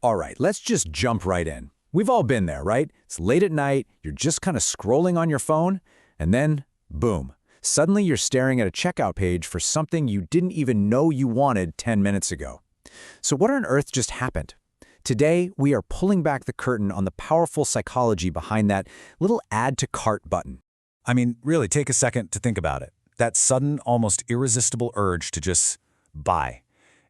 All right, let's just jump right in. We've all been there, right? It's late at night, you're just kind of scrolling on your phone, and then, boom, suddenly you're staring at a checkout page for something you didn't even know you wanted 10 minutes ago. So what on earth just happened? Today, we are pulling back the curtain on the powerful psychology behind that little add to cart button. I mean, really, take a second to think about it. That sudden, almost irresistible urge to just buy.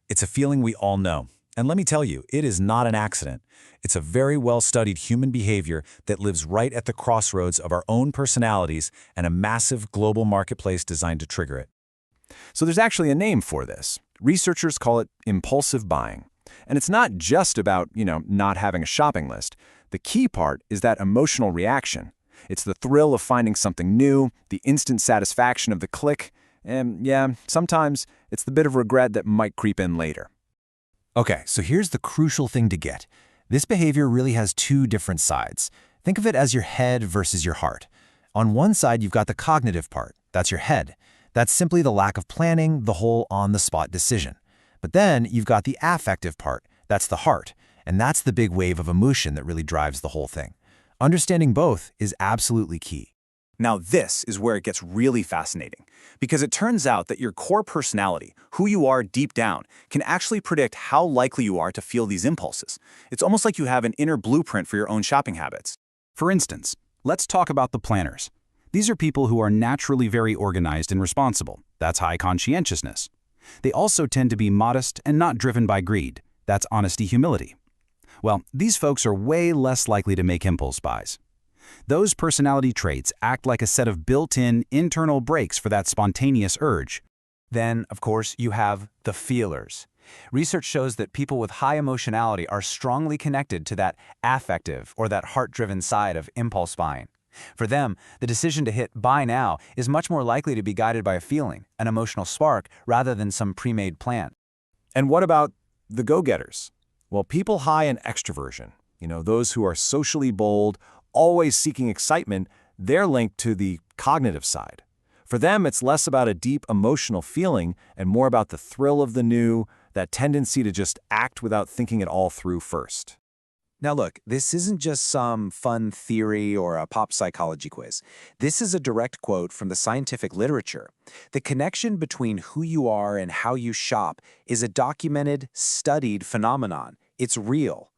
It's a feeling we all know. And let me tell you, it is not an accident. It's a very well-studied human behavior that lives right at the crossroads of our own personalities and a massive global marketplace designed to trigger it. So there's actually a name for this. Researchers call it impulsive buying. And it's not just about, not having a shopping list. The key part is that emotional reaction. It's the thrill of finding something new, the instant satisfaction of the click, and sometimes it's the bit of regret that might creep in later. Okay, so here's the crucial thing to get. This behavior really has two different sides. Think of it as your head versus your heart. On one side, you've got the cognitive part. That's your head. That's simply the lack of planning, the whole on-the-spot decision. But then you've got the affective part. That's the heart. And that's the big wave of emotion that really drives the whole thing. Understanding both is absolutely key. Now this is where it gets really fascinating, because it turns out that your core personality, who you are deep down, can actually predict how likely you are to feel these impulses. It's almost like you have an inner blueprint for your own shopping habits. For instance, let's talk about the planners. These are people who are naturally very organized and responsible. That's high conscientiousness. They also tend to be modest and not driven by greed. That's honesty, humility. Well, these folks are way less likely to make impulse buys. Those personality traits act like a set of built-in internal brakes for that spontaneous urge. Then, of course, you have the feelers. Research shows that people with high emotionality are strongly connected to that affective or that heart-driven side of impulse buying. For them, the decision to hit buy now is much more likely to be guided by a feeling, an emotional spark, rather than some pre-made plan. And what about the go-getters? Well, people high in extroversion, those who are socially bold, always seeking excitement, they're linked to the cognitive side. For them, it's less about a deep emotional feeling and more about the thrill of the new, that tendency to just act without thinking it all through first. Now look, this isn't just some fun theory or a pop psychology quiz. This is a direct quote from the scientific literature. The connection between who you are and how you shop is a documented, studied phenomenon. It's real.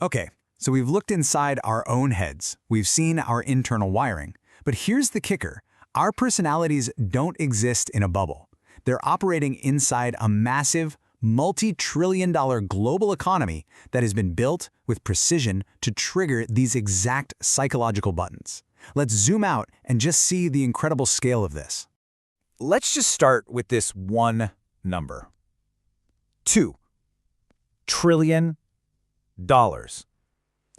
Okay, so we've looked inside our own heads. We've seen our internal wiring. But here's the kicker. Our personalities don't exist in a bubble. They're operating inside a massive, multi-trillion-dollar global economy that has been built with precision to trigger these exact psychological buttons. Let's zoom out and just see the incredible scale of this. Let's just start with this one number. $2 trillion.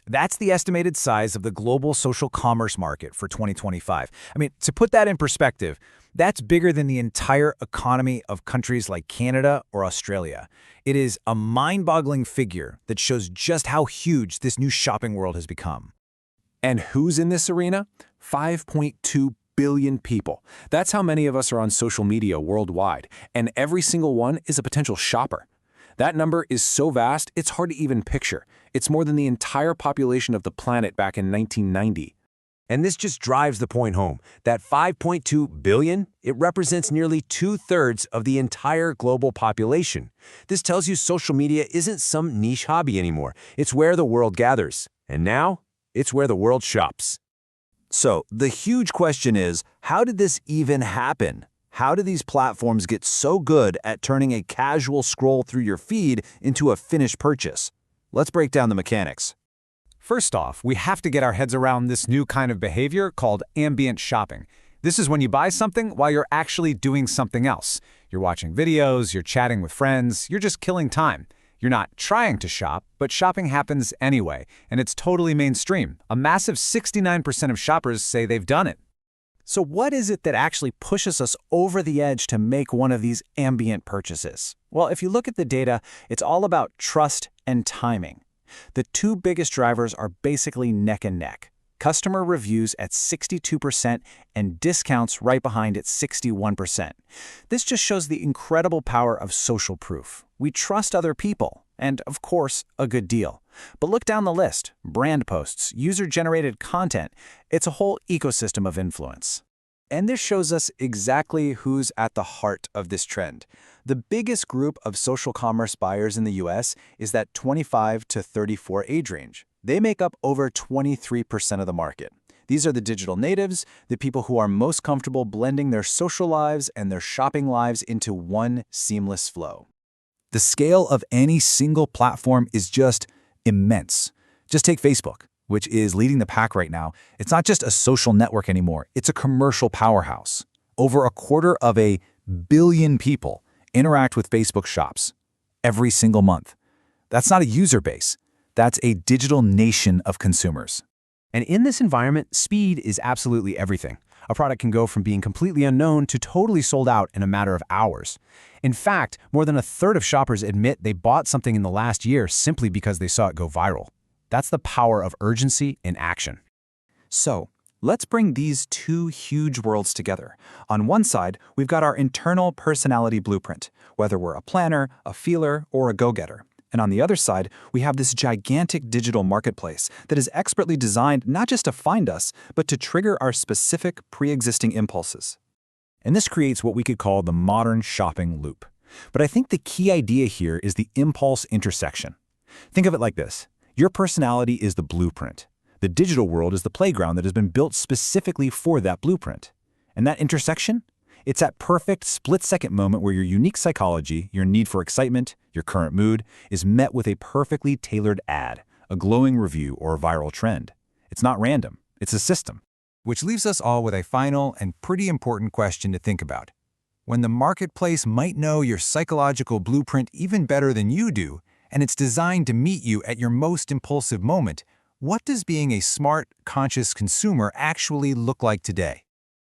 That's the estimated size of the global social commerce market for 2025. I mean, to put that in perspective, that's bigger than the entire economy of countries like Canada or Australia. It is a mind-boggling figure that shows just how huge this new shopping world has become. And who's in this arena? 5.2 billion people. That's how many of us are on social media worldwide, and every single one is a potential shopper. That number is so vast, it's hard to even picture. It's more than the entire population of the planet back in 1990. And this just drives the point home. That 5.2 billion, it represents nearly 2/3 of the entire global population. This tells you social media isn't some niche hobby anymore. It's where the world gathers. And now, it's where the world shops. So, the huge question is, how did this even happen? How do these platforms get so good at turning a casual scroll through your feed into a finished purchase? Let's break down the mechanics. First off, we have to get our heads around this new kind of behavior called ambient shopping. This is when you buy something while you're actually doing something else. You're watching videos, you're chatting with friends, you're just killing time. You're not trying to shop, but shopping happens anyway, and it's totally mainstream. A massive 69% of shoppers say they've done it. So what is it that actually pushes us over the edge to make one of these ambient purchases? Well, if you look at the data, it's all about trust and timing. The two biggest drivers are basically neck and neck. Customer reviews at 62% and discounts right behind at 61%. This just shows the incredible power of social proof. We trust other people, And, of course, a good deal. But look down the list: brand posts, user-generated content. It's a whole ecosystem of influence. And this shows us exactly who's at the heart of this trend. The biggest group of social commerce buyers in the US is that 25 to 34 age range. They make up over 23% of the market. These are the digital natives, the people who are most comfortable blending their social lives and their shopping lives into one seamless flow. The scale of any single platform is just immense. Just take Facebook, which is leading the pack right now. It's not just a social network anymore, it's a commercial powerhouse. Over 250 million people interact with Facebook shops every single month. That's not a user base. That's a digital nation of consumers. And in this environment, speed is absolutely everything. A product can go from being completely unknown to totally sold out in a matter of hours. In fact, more than a third of shoppers admit they bought something in the last year simply because they saw it go viral. That's the power of urgency in action. So, let's bring these two huge worlds together. On one side, we've got our internal personality blueprint, whether we're a planner, a feeler, or a go-getter. And on the other side, we have this gigantic digital marketplace that is expertly designed not just to find us, but to trigger our specific pre-existing impulses. And this creates what we could call the modern shopping loop. But I think the key idea here is the impulse intersection. Think of it like this. Your personality is the blueprint. The digital world is the playground that has been built specifically for that blueprint. And that intersection? It's that perfect split-second moment where your unique psychology, your need for excitement, your current mood, is met with a perfectly tailored ad, a glowing review, or a viral trend. It's not random. It's a system. Which leaves us all with a final and pretty important question to think about. When the marketplace might know your psychological blueprint even better than you do, and it's designed to meet you at your most impulsive moment, what does being a smart, conscious consumer actually look like today?